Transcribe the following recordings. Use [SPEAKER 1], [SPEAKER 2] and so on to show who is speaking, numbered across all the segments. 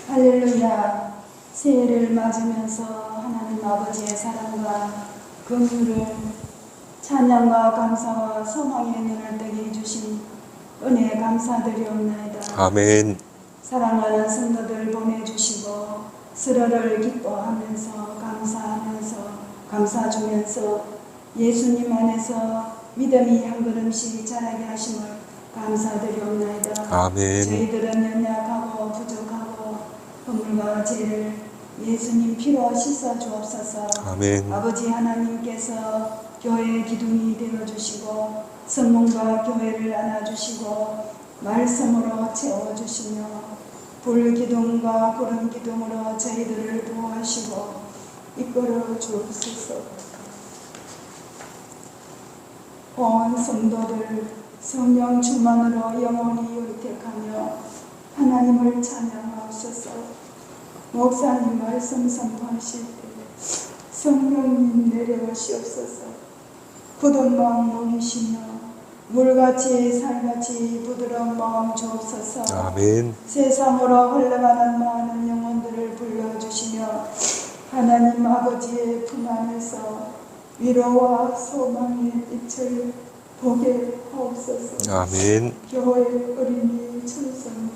[SPEAKER 1] 할렐루야. 새해를 맞으면서 하나님 아버지의 사랑과 긍휼을 찬양과 감사와 소망의 눈을 뜨게 해주신 은혜에 감사드리옵나이다.
[SPEAKER 2] 아멘.
[SPEAKER 1] 사랑하는 성도들 보내주시고 스러를 기뻐하면서 감사 주면서 예수님 안에서 믿음이 한 걸음씩 자라게 하심을 감사드리옵나이다.
[SPEAKER 2] 아멘.
[SPEAKER 1] 저희들은 연약하고 부족하고 허물과 죄를 예수님 피로 씻어 주옵소서.
[SPEAKER 2] 아멘.
[SPEAKER 1] 아버지 하나님께서 교회의 기둥이 되어주시고 성문과 교회를 안아주시고 말씀으로 채워주시며 불기둥과 구름기둥으로 저희들을 보호하시고 이끌어 주옵소서. 온 성도들 성령 충만으로 영원히 의택하며 하나님을 찬양하옵소서. 목사님 말씀 선포하실 때 성령님 내려오시옵소서. 굳은 마음 먹이시며 물같이 살같이 부드러운 마음 주옵소서.
[SPEAKER 2] 아멘.
[SPEAKER 1] 세상으로 흘러가는 많은 영혼들을 불러주시며 하나님 아버지의 품 안에서 위로와 소망의 빛을 보게 하옵소서.
[SPEAKER 2] 아멘.
[SPEAKER 1] 교회 어린이 천성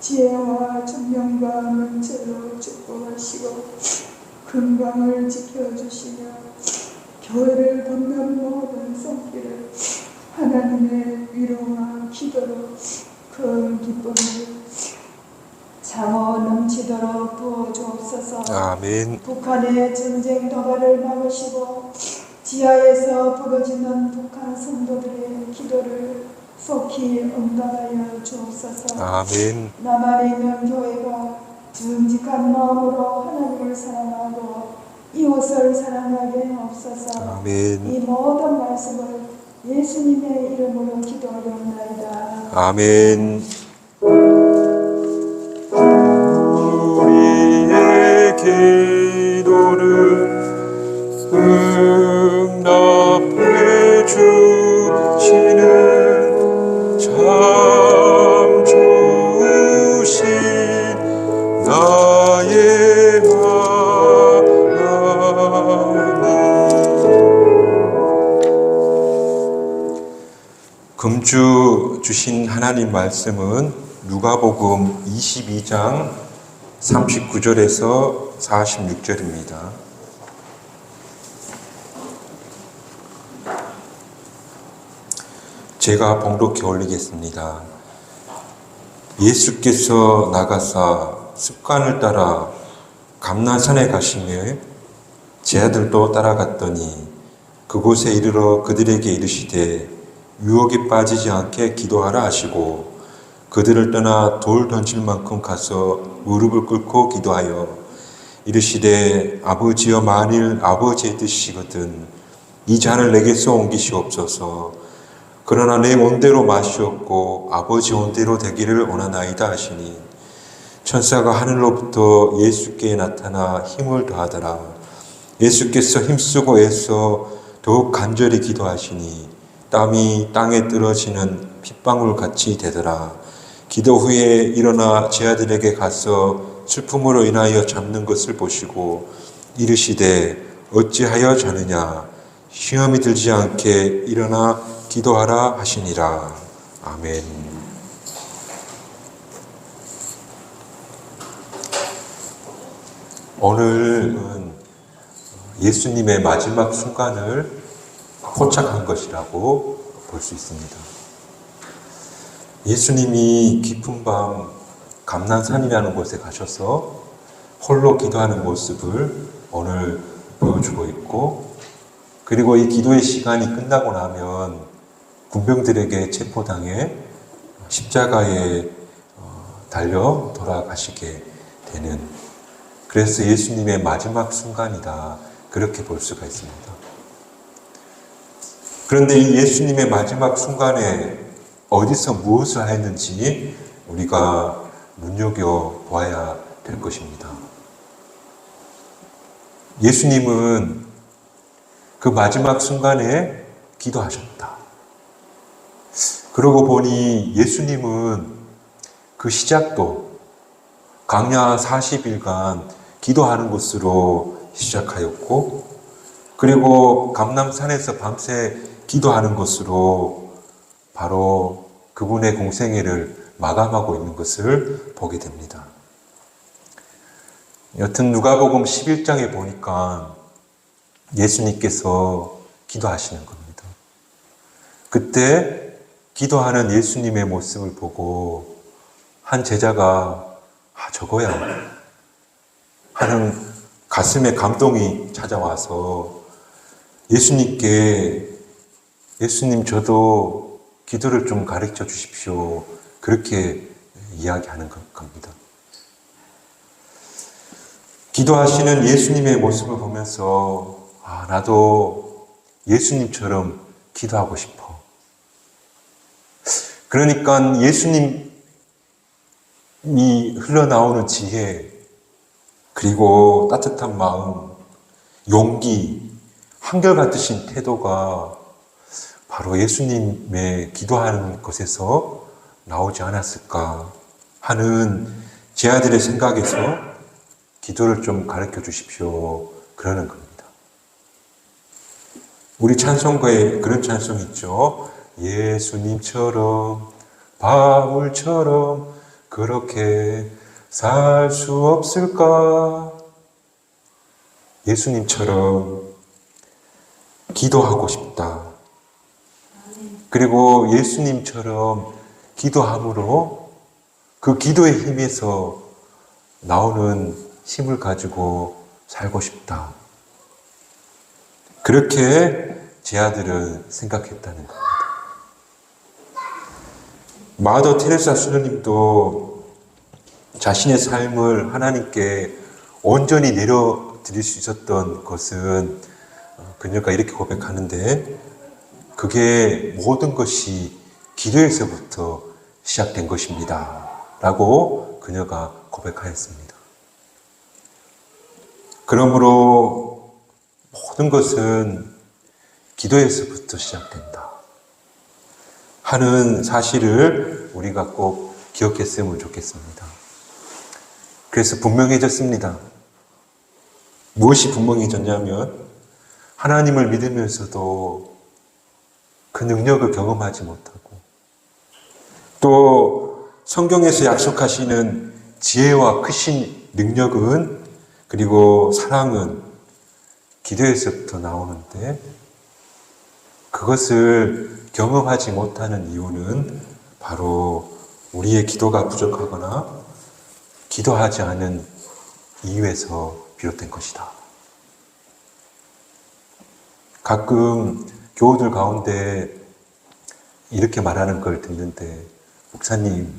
[SPEAKER 1] 지혜와 청명과 명철로 축복하시고 건강을 지켜주시며 교회를 돕는 모든 손길을 하나님의 위로와 기도로 큰 기쁨을 자모 넘치도록 부어주옵소서.
[SPEAKER 2] 아멘.
[SPEAKER 1] 북한의 전쟁 도발을 막으시고 지하에서 부러지는 북한 성도들의 기도를 속히 응답하여 주옵소서.
[SPEAKER 2] 아멘.
[SPEAKER 1] 남한에 있는 교회가 정직한 마음으로 하나님을 사랑하고 이웃을 사랑하게 하옵소서.
[SPEAKER 2] 아멘.
[SPEAKER 1] 이 모든 말씀을 예수님의 이름으로 기도하옵나이다.
[SPEAKER 2] 아멘. 우리의 기도를 응답해 주시는 참 좋으신 나의 하나님. 금주 주신 하나님 말씀은 누가복음 22장 39절에서 46절입니다. 제가 봉독해 올리겠습니다. 예수께서 나가사 습관을 따라 감난산에 가시며 제 아들도 따라갔더니 그곳에 이르러 그들에게 이르시되 유혹에 빠지지 않게 기도하라 하시고 그들을 떠나 돌 던질 만큼 가서 무릎을 꿇고 기도하여 이르시되 아버지여 만일 아버지의 뜻이거든 이 잔을 내게서 옮기시옵소서. 그러나 내 온대로 마시옵고 아버지 온대로 되기를 원하나이다 하시니 천사가 하늘로부터 예수께 나타나 힘을 더하더라. 예수께서 힘쓰고 애써 더욱 간절히 기도하시니 땀이 땅에 떨어지는 핏방울 같이 되더라. 기도 후에 일어나 제 아들에게 가서 슬픔으로 인하여 잠든 것을 보시고 이르시되 어찌하여 자느냐 시험이 들지 않게 일어나 기도하라 하시니라. 아멘. 오늘은 예수님의 마지막 순간을 포착한 것이라고 볼 수 있습니다. 예수님이 깊은 밤 감난산이라는 곳에 가셔서 홀로 기도하는 모습을 오늘 보여주고 있고, 그리고 이 기도의 시간이 끝나고 나면 군병들에게 체포당해 십자가에 달려 돌아가시게 되는, 그래서 예수님의 마지막 순간이다, 그렇게 볼 수가 있습니다. 그런데 이 예수님의 마지막 순간에 어디서 무엇을 했는지 우리가 눈여겨봐야 될 것입니다. 예수님은 그 마지막 순간에 기도하셨다. 그러고 보니 예수님은 그 시작도 광야 40일간 기도하는 것으로 시작하였고, 그리고 감람산에서 밤새 기도하는 것으로 바로 그분의 공생애를 마감하고 있는 것을 보게 됩니다. 여튼 누가복음 11장에 보니까 예수님께서 기도하시는 겁니다. 그때 기도하는 예수님의 모습을 보고 한 제자가 저거야 하는 가슴에 감동이 찾아와서 예수님께 예수님 저도 기도를 좀 가르쳐 주십시오. 그렇게 이야기하는 겁니다. 기도하시는 예수님의 모습을 보면서 나도 예수님처럼 기도하고 싶어. 그러니까 예수님이 흘러나오는 지혜, 그리고 따뜻한 마음, 용기, 한결같으신 태도가 바로 예수님의 기도하는 것에서 나오지 않았을까 하는 제 아들의 생각에서 기도를 좀 가르쳐 주십시오. 그러는 겁니다. 우리 찬송가에 그런 찬송이 있죠. 예수님처럼 바울처럼 그렇게 살 수 없을까? 예수님처럼 기도하고 싶다. 그리고 예수님처럼 기도함으로 그 기도의 힘에서 나오는 힘을 가지고 살고 싶다. 그렇게 제 아들은 생각했다는 겁니다. 마더 테레사 수녀님도 자신의 삶을 하나님께 온전히 내려드릴 수 있었던 것은 그녀가 이렇게 고백하는데, 그게 모든 것이 기도에서부터 시작된 것입니다. 라고 그녀가 고백하였습니다. 그러므로 모든 것은 기도에서부터 시작된다 하는 사실을 우리가 꼭 기억했으면 좋겠습니다. 그래서 분명해졌습니다. 무엇이 분명해졌냐면 하나님을 믿으면서도 그 능력을 경험하지 못하고, 또 성경에서 약속하시는 지혜와 크신 능력은, 그리고 사랑은 기도에서부터 나오는데 그것을 경험하지 못하는 이유는 바로 우리의 기도가 부족하거나 기도하지 않은 이유에서 비롯된 것이다. 가끔 교우들 가운데 이렇게 말하는 걸 듣는데, 목사님,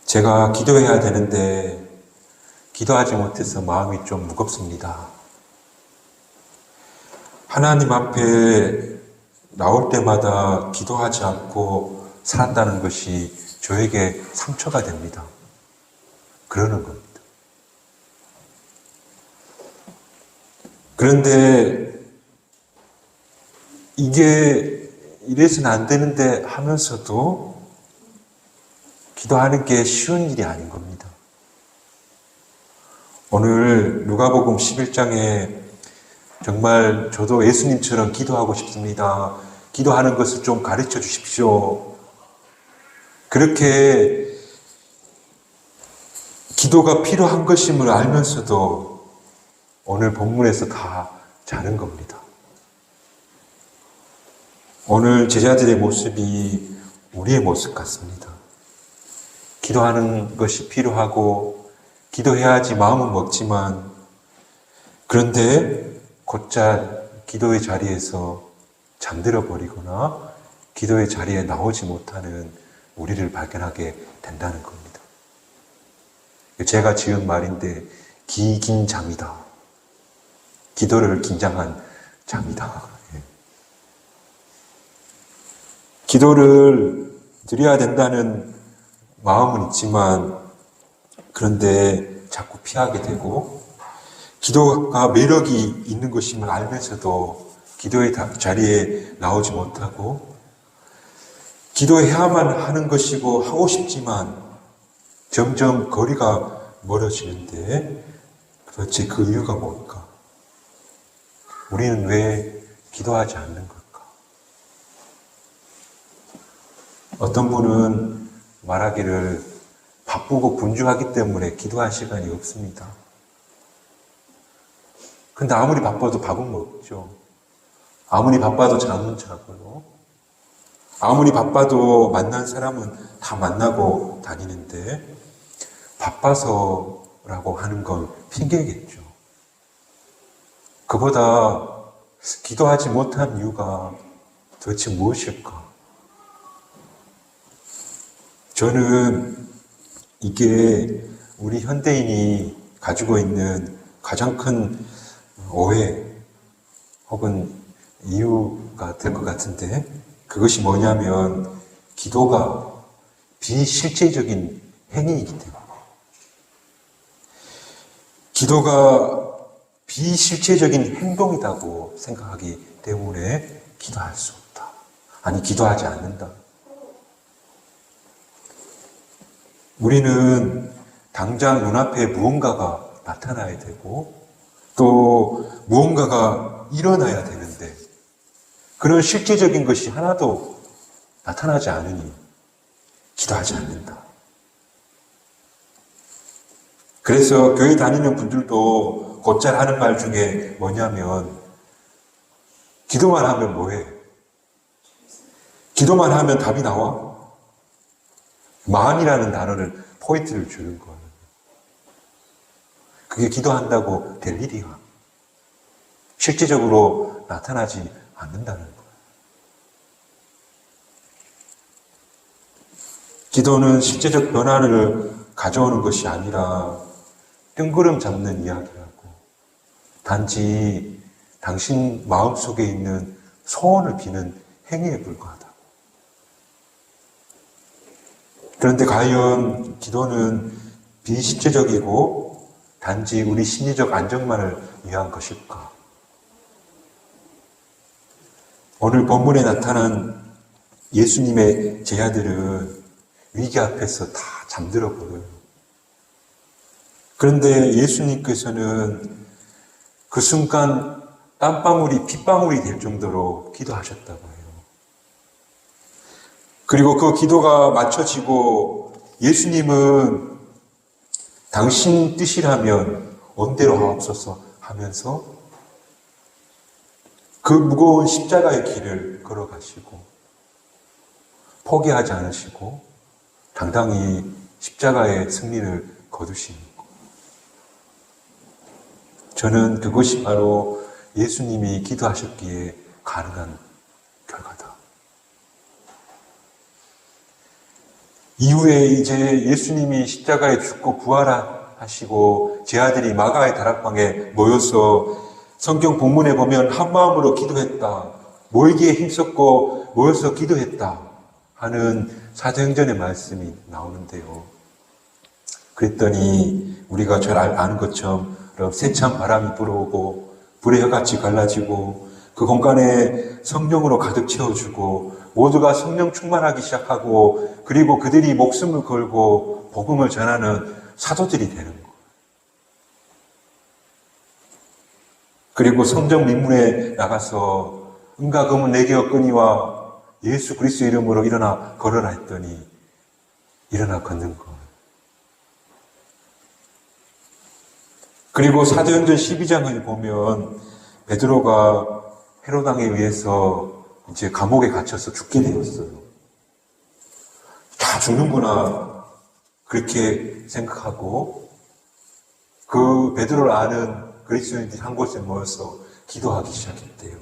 [SPEAKER 2] 제가 기도해야 되는데 기도하지 못해서 마음이 좀 무겁습니다. 하나님 앞에 나올 때마다 기도하지 않고 살았다는 것이 저에게 상처가 됩니다. 그러는 겁니다. 그런데 이게 이래서는 안 되는데 하면서도 기도하는 게 쉬운 일이 아닌 겁니다. 오늘 누가복음 11장에 정말 저도 예수님처럼 기도하고 싶습니다. 기도하는 것을 좀 가르쳐 주십시오. 그렇게 기도가 필요한 것임을 알면서도 오늘 본문에서 다 자는 겁니다. 오늘 제자들의 모습이 우리의 모습 같습니다. 기도하는 것이 필요하고 기도해야지 마음은 먹지만, 그런데 곧잘 기도의 자리에서 잠들어 버리거나 기도의 자리에 나오지 못하는 우리를 발견하게 된다는 겁니다. 제가 지은 말인데 기긴 잠이다. 기도를 긴장한 잠이다. 기도를 드려야 된다는 마음은 있지만, 그런데 자꾸 피하게 되고, 기도가 매력이 있는 것임을 알면서도 기도의 자리에 나오지 못하고, 기도해야만 하는 것이고 하고 싶지만 점점 거리가 멀어지는데 도대체 그 이유가 뭘까? 우리는 왜 기도하지 않는 걸까? 어떤 분은 말하기를 바쁘고 분주하기 때문에 기도할 시간이 없습니다. 근데 아무리 바빠도 밥은 먹죠. 아무리 바빠도 잠은 자고요. 아무리 바빠도 만난 사람은 다 만나고 다니는데 바빠서라고 하는 건 핑계겠죠. 그보다 기도하지 못한 이유가 도대체 무엇일까? 저는 이게 우리 현대인이 가지고 있는 가장 큰 오해 혹은 이유가 될 것 같은데 그것이 뭐냐면 기도가 비실제적인 행위이기 때문에 기도가 비실제적인 행동이라고 생각하기 때문에 기도할 수 없다. 아니, 기도하지 않는다. 우리는 당장 눈앞에 무언가가 나타나야 되고 또 무언가가 일어나야 되는데 그런 실제적인 것이 하나도 나타나지 않으니 기도하지 않는다. 그래서 교회 다니는 분들도 곧잘 하는 말 중에 뭐냐면 기도만 하면 뭐해? 기도만 하면 답이 나와? 만이라는 단어를 포인트를 주는 거예요. 그게 기도한다고 될 일이야. 실제적으로 나타나지 않는다는 거예요. 기도는 실제적 변화를 가져오는 것이 아니라 뜬구름 잡는 이야기라고. 단지 당신 마음속에 있는 소원을 비는 행위에 불과하다. 그런데 과연 기도는 비실제적이고 단지 우리 심리적 안정만을 위한 것일까? 오늘 본문에 나타난 예수님의 제자들은 위기 앞에서 다 잠들어 버려요. 그런데 예수님께서는 그 순간 땀방울이 핏방울이 될 정도로 기도하셨다고 해요. 그리고 그 기도가 맞춰지고 예수님은 당신 뜻이라면 온대로 하옵소서 하면서 그 무거운 십자가의 길을 걸어가시고 포기하지 않으시고 당당히 십자가의 승리를 거두시는 것. 저는 그것이 바로 예수님이 기도하셨기에 가능한 결과다. 이후에 이제 예수님이 십자가에 죽고 부활하시고 제 아들이 마가의 다락방에 모여서 성경 본문에 보면 한 마음으로 기도했다. 모이기에 힘썼고 모여서 기도했다. 하는 사도행전의 말씀이 나오는데요. 그랬더니 우리가 잘 아는 것처럼 세찬 바람이 불어오고 불의 혀같이 갈라지고 그 공간에 성령으로 가득 채워주고 모두가 성령 충만하기 시작하고 그리고 그들이 목숨을 걸고 복음을 전하는 사도들이 되는 거예요. 그리고 성전 민문에 나가서 은과 금은 내게 없거니와 예수 그리스도 이름으로 일어나 걸어라 했더니 일어나 걷는 거예요. 그리고 사도행전 12장을 보면 베드로가 헤로당에 의해서 이제 감옥에 갇혀서 죽게 되었어요. 다 죽는구나 그렇게 생각하고 그 베드로를 아는 그리스도인들이 한 곳에 모여서 기도하기 시작했대요.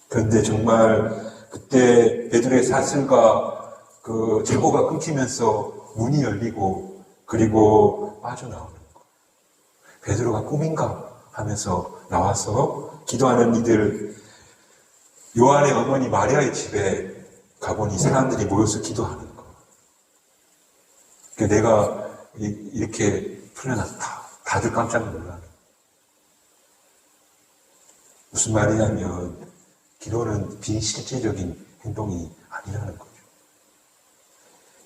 [SPEAKER 2] 그런데 정말 그때 베드로의 사슬과 그 제고가 끊기면서 문이 열리고 그리고 빠져나오는 거. 베드로가 꿈인가 하면서 나와서 기도하는 이들 요한의 어머니 마리아의 집에 가보니 사람들이 모여서 기도하는 거. 내가 이렇게 풀려났다. 다들 깜짝 놀라는. 무슨 말이냐면 기도는 비실제적인 행동이 아니라는 거죠.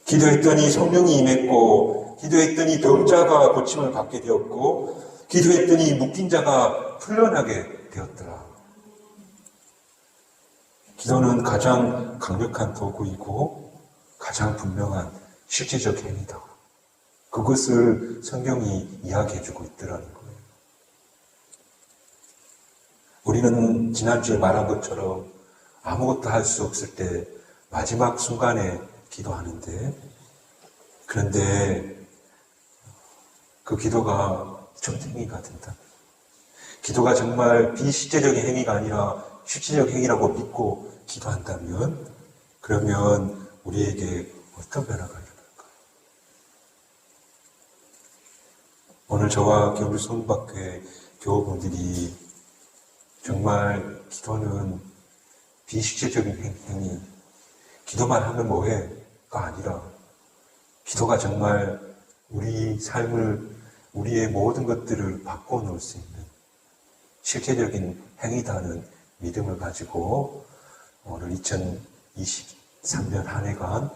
[SPEAKER 2] 기도했더니 성령이 임했고, 기도했더니 병자가 고침을 받게 되었고, 기도했더니 묶인 자가 풀려나게 되었더라. 기도는 가장 강력한 도구이고 가장 분명한 실제적 행위다. 그것을 성경이 이야기해주고 있더라는 거예요. 우리는 지난주에 말한 것처럼 아무것도 할 수 없을 때 마지막 순간에 기도하는데, 그런데 그 기도가 첫 행위가 된다. 기도가 정말 비실제적인 행위가 아니라 실제적 행위라고 믿고 기도한다면, 그러면 우리에게 어떤 변화가 일어날까요? 오늘 저와 경주 성박교회 교우분들이 정말 기도는 비실제적인 행위, 기도만 하면 뭐해?가 아니라 기도가 정말 우리 삶을, 우리의 모든 것들을 바꿔 놓을 수 있는 실제적인 행위다는 믿음을 가지고 오늘 2023년 한 해간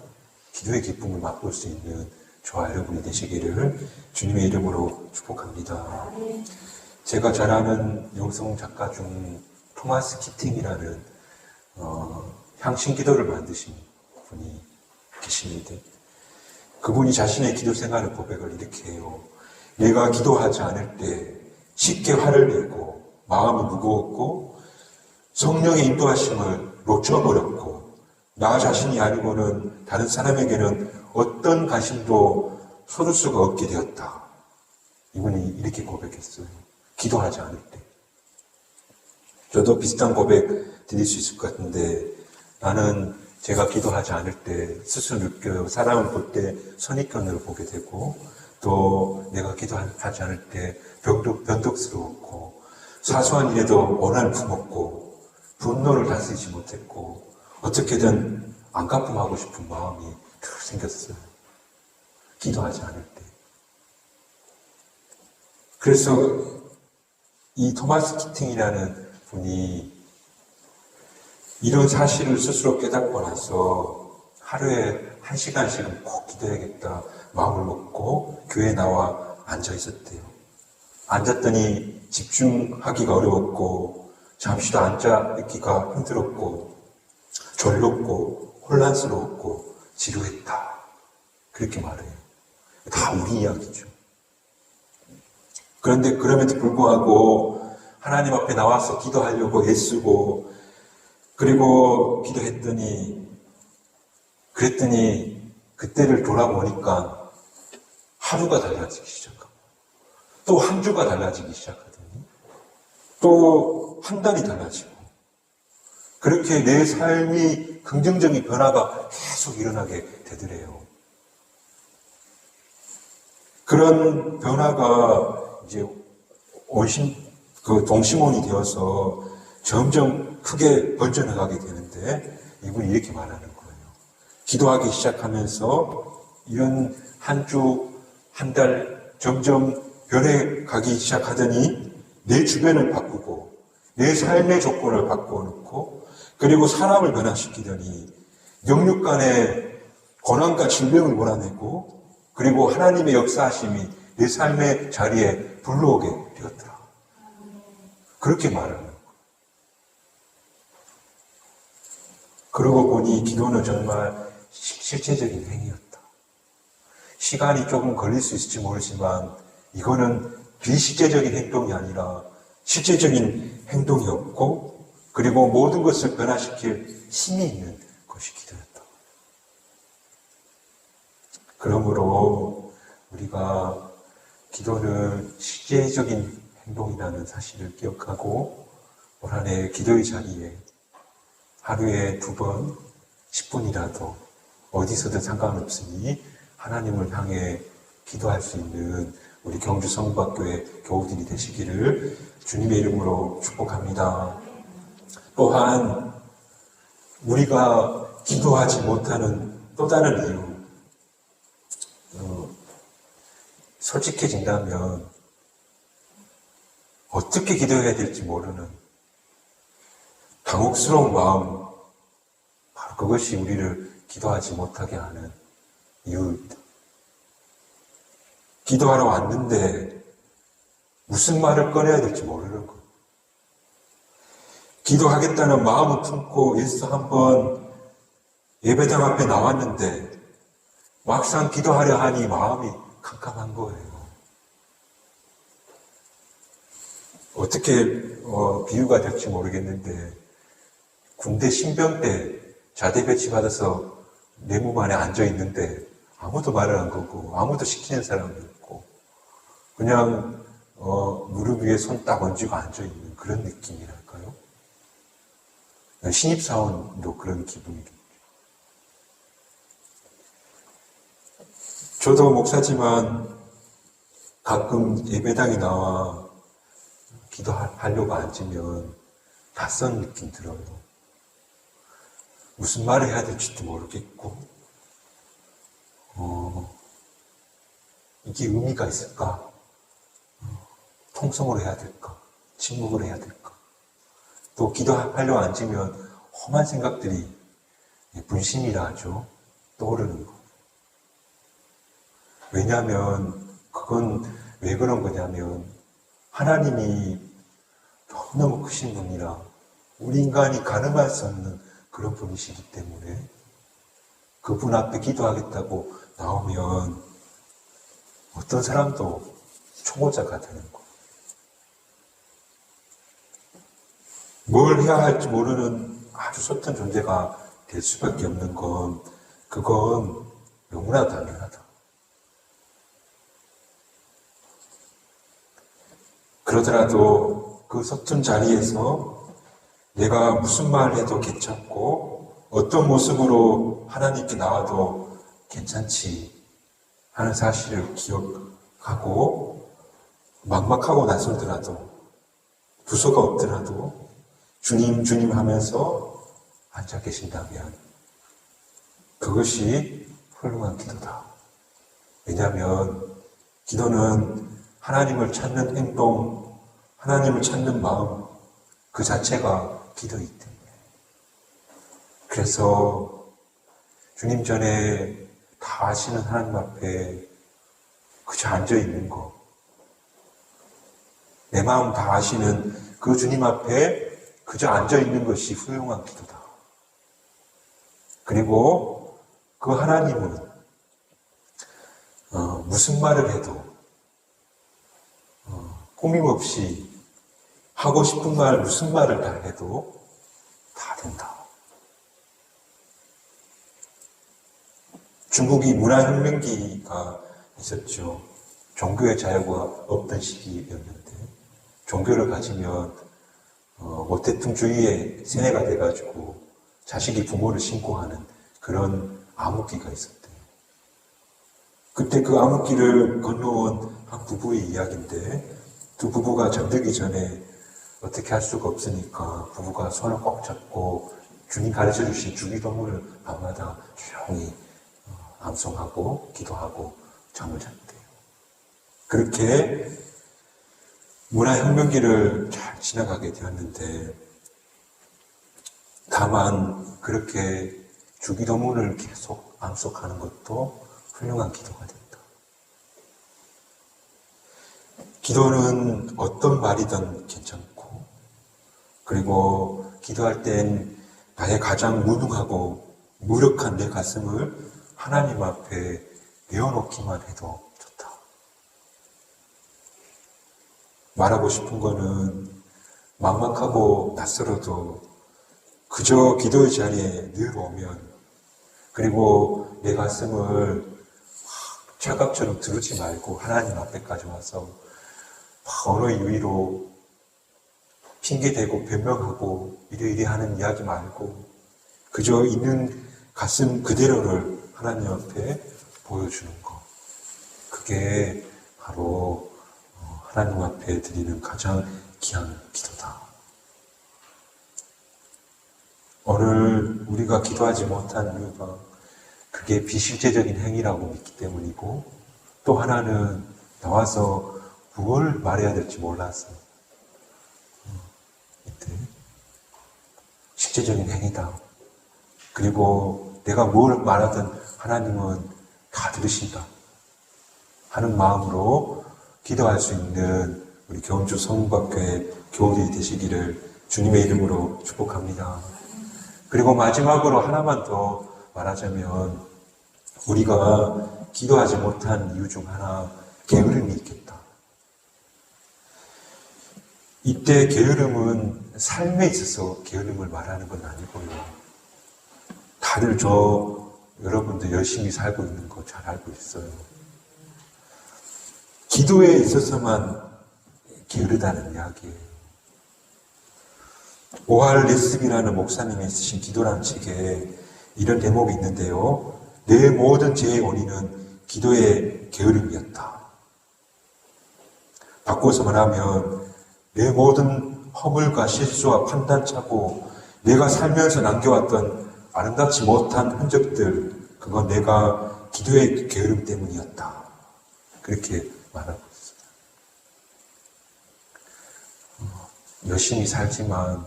[SPEAKER 2] 기도의 기쁨을 맛볼 수 있는 저와 여러분이 되시기를 주님의 이름으로 축복합니다. 제가 잘 아는 영성 작가 중 토마스 키팅이라는 향신 기도를 만드신 분이 계십니다. 그분이 자신의 기도 생활을 고백을 이렇게 해요. 내가 기도하지 않을 때 쉽게 화를 내고 마음이 무거웠고 성령의 인도하심을 놓쳐버렸고 나 자신이 아니고는 다른 사람에게는 어떤 관심도 쏟을 수가 없게 되었다. 이분이 이렇게 고백했어요. 기도하지 않을 때. 저도 비슷한 고백 드릴 수 있을 것 같은데, 나는 제가 기도하지 않을 때 스스로 느껴요. 사람을 볼 때 선입견으로 보게 되고, 또 내가 기도하지 않을 때 변덕스러웠고, 사소한 일에도 원한을 품었고, 분노를 다스리지 못했고, 어떻게든 안갚음하고 싶은 마음이 늘 생겼어요. 기도하지 않을 때. 그래서 이 토마스 키팅이라는 분이 이런 사실을 스스로 깨닫고 나서 하루에 1시간씩은 꼭 기도해야겠다 마음을 먹고 교회에 나와 앉아 있었대요. 앉았더니 집중하기가 어려웠고 잠시도 앉아 있기가 힘들었고 졸렸고 혼란스러웠고 지루했다. 그렇게 말해요. 다 우리 이야기죠. 그런데 그럼에도 불구하고 하나님 앞에 나와서 기도하려고 애쓰고 그리고 그랬더니 그때를 돌아보니까 하루가 달라지기 시작하고 또 한 주가 달라지기 시작하더니 또 한 달이 달라지고 그렇게 내 삶이 긍정적인 변화가 계속 일어나게 되더래요. 그런 변화가 이제 동심원이 되어서 점점 크게 번져나가게 되는데 이분이 이렇게 말하는 거예요. 기도하기 시작하면서 이런 한 주, 한 달 점점 변해가기 시작하더니 내 주변을 바꾸고 내 삶의 조건을 바꿔놓고 그리고 사람을 변화시키더니 영육 간의 고난과 질병을 몰아내고 그리고 하나님의 역사하심이 내 삶의 자리에 불러오게 되었더라. 그렇게 말하는 거예요. 그러고 보니 기도는 정말 실체적인 행위였다. 시간이 조금 걸릴 수 있을지 모르지만 이거는 비실제적인 행동이 아니라 실제적인 행동이었고 그리고 모든 것을 변화시킬 힘이 있는 것이 기도였다. 그러므로 우리가 기도는 실제적인 행동이라는 사실을 기억하고 올 한 해 기도의 자리에 하루에 2번 10분이라도 어디서든 상관없으니 하나님을 향해 기도할 수 있는 우리 경주 성박교회 교우들이 되시기를 주님의 이름으로 축복합니다. 또한 우리가 기도하지 못하는 또 다른 이유, 솔직해진다면 어떻게 기도해야 될지 모르는 당혹스러운 마음, 바로 그것이 우리를 기도하지 못하게 하는 이유입니다. 기도하러 왔는데 무슨 말을 꺼내야 될지 모르는 거. 기도하겠다는 마음을 품고 애써 한번 예배당 앞에 나왔는데 막상 기도하려 하니 마음이 캄캄한 거예요. 어떻게 비유가 될지 모르겠는데 군대 신병 때 자대 배치 받아서 내 몸 안에 앉아 있는데 아무도 말을 안 걸고 아무도 시키는 사람이 없고 그냥 무릎 위에 손 딱 얹고 앉아 있는 그런 느낌이랄까요? 신입사원도 그런 기분이겠죠. 저도 목사지만 가끔 예배당에 나와 기도하려고 앉으면 낯선 느낌 들어요. 무슨 말을 해야 될지도 모르겠고, 이게 의미가 있을까? 통성으로 해야 될까? 침묵으로 해야 될까? 또 기도하려고 앉으면 험한 생각들이 분심이라 하죠. 떠오르는 거. 왜냐하면 그건 왜 그런 거냐면 하나님이 너무너무 크신 분이라 우리 인간이 가늠할 수 없는 그런 분이시기 때문에 그분 앞에 기도하겠다고 나오면 어떤 사람도 초보자가 되는 거예요. 뭘 해야 할지 모르는 아주 섰던 존재가 될 수밖에 없는 건 그건 너무나 당연하다. 그러더라도 그 서툰 자리에서 내가 무슨 말을 해도 괜찮고 어떤 모습으로 하나님께 나와도 괜찮지 하는 사실을 기억하고 막막하고 낯설더라도 부서가 없더라도 주님 주님 하면서 앉아 계신다면 그것이 훌륭한 기도다. 왜냐하면 기도는 하나님을 찾는 행동, 하나님을 찾는 마음 그 자체가 기도이기 때문에 그래서 주님 전에 다 아시는 하나님 앞에 그저 앉아있는 거 내 마음 다 아시는 그 주님 앞에 그저 앉아있는 것이 훌륭한 기도다. 그리고 그 하나님은 무슨 말을 해도 꾸밈없이 하고 싶은 말, 무슨 말을 다 해도 다 된다. 중국이 문화혁명기가 있었죠. 종교의 자유가 없던 시기였는데 종교를 가지면 모태통주의의 세뇌가 돼가지고 자식이 부모를 신고하는 그런 암흑기가 있었대요. 그때 그 암흑기를 건너온 한 부부의 이야기인데 두 부부가 잠들기 전에 어떻게 할 수가 없으니까 부부가 손을 꼭 잡고 주님 가르쳐 주신 주기도문을 밤마다 조용히 암송하고 기도하고 잠을 잤대요. 그렇게 문화혁명기를 잘 지나가게 되었는데 다만 그렇게 주기도문을 계속 암송하는 것도 훌륭한 기도가 된다. 기도는 어떤 말이든 괜찮고 그리고 기도할 땐 나의 가장 무능하고 무력한 내 가슴을 하나님 앞에 내어놓기만 해도 좋다. 말하고 싶은 거는 막막하고 낯설어도 그저 기도의 자리에 늘 오면 그리고 내 가슴을 철갑처럼 두르지 말고 하나님 앞에까지 와서 언어의 유의로 핑계대고 변명하고 이래이래 하는 이야기 말고 그저 있는 가슴 그대로를 하나님 앞에 보여주는 것. 그게 바로 하나님 앞에 드리는 가장 귀한 기도다. 오늘 우리가 기도하지 못한 이유가 그게 비실제적인 행위라고 믿기 때문이고 또 하나는 나와서 뭘 말해야 될지 몰라서 이때 실제적인 행위다. 그리고 내가 뭘 말하든 하나님은 다 들으신다 하는 마음으로 기도할 수 있는 우리 경주 성북학교의 교우들이 되시기를 주님의 이름으로 축복합니다. 그리고 마지막으로 하나만 더 말하자면 우리가 기도하지 못한 이유 중 하나, 게으름이 있겠다. 이때 게으름은 삶에 있어서 게으름을 말하는 건 아니고요. 다들 여러분들 열심히 살고 있는 거 잘 알고 있어요. 기도에 있어서만 게으르다는 이야기예요. 오할 레스비라는 목사님이 쓰신 기도라는 책에 이런 대목이 있는데요. 내 모든 죄의 원인은 기도의 게으름이었다. 바꿔서 말하면 내 모든 허물과 실수와 판단차고 내가 살면서 남겨왔던 아름답지 못한 흔적들, 그건 내가 기도의 게으름 때문이었다. 그렇게 말하고 있어요. 열심히 살지만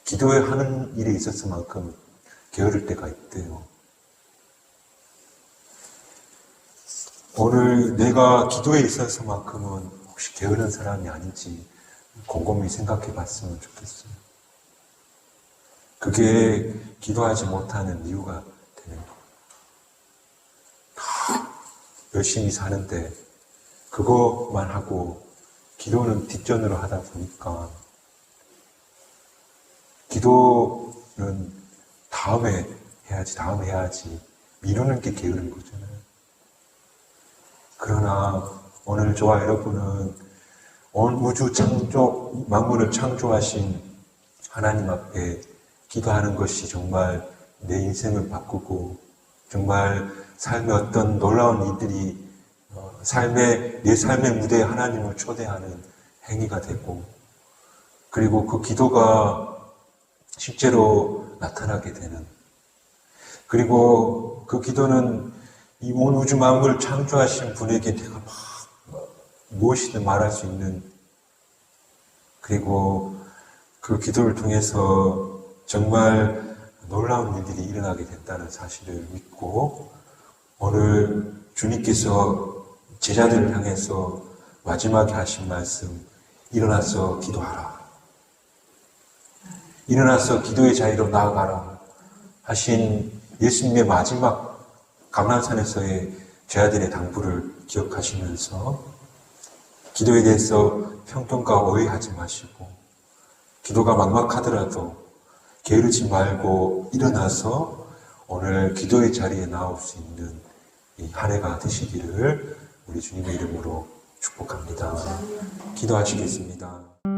[SPEAKER 2] 기도하는 일에 있어서만큼 게으를 때가 있대요. 오늘 내가 기도에 있어서만큼은 혹시 게으른 사람이 아닌지 곰곰이 생각해 봤으면 좋겠어요. 그게 기도하지 못하는 이유가 되는 거예요. 다 열심히 사는데 그것만 하고 기도는 뒷전으로 하다 보니까 기도는 다음에 해야지 미루는 게 게으른 거잖아요. 그러나 오늘 저와 여러분은 온 우주 창조, 만물을 창조하신 하나님 앞에 기도하는 것이 정말 내 인생을 바꾸고 정말 삶의 어떤 놀라운 일들이 내 삶의 무대에 하나님을 초대하는 행위가 되고 그리고 그 기도가 실제로 나타나게 되는 그리고 그 기도는 이 온 우주 만물을 창조하신 분에게 내가 막 무엇이든 말할 수 있는 그리고 그 기도를 통해서 정말 놀라운 일들이 일어나게 된다는 사실을 믿고 오늘 주님께서 제자들을 향해서 마지막에 하신 말씀 일어나서 기도하라. 일어나서 기도의 자리로 나아가라 하신 예수님의 마지막 감람산에서의 제자들의 당부를 기억하시면서 기도에 대해서 편견과 오해하지 마시고 기도가 막막하더라도 게으르지 말고 일어나서 오늘 기도의 자리에 나올 수 있는 이 한 해가 되시기를 우리 주님의 이름으로 축복합니다. 기도하시겠습니다.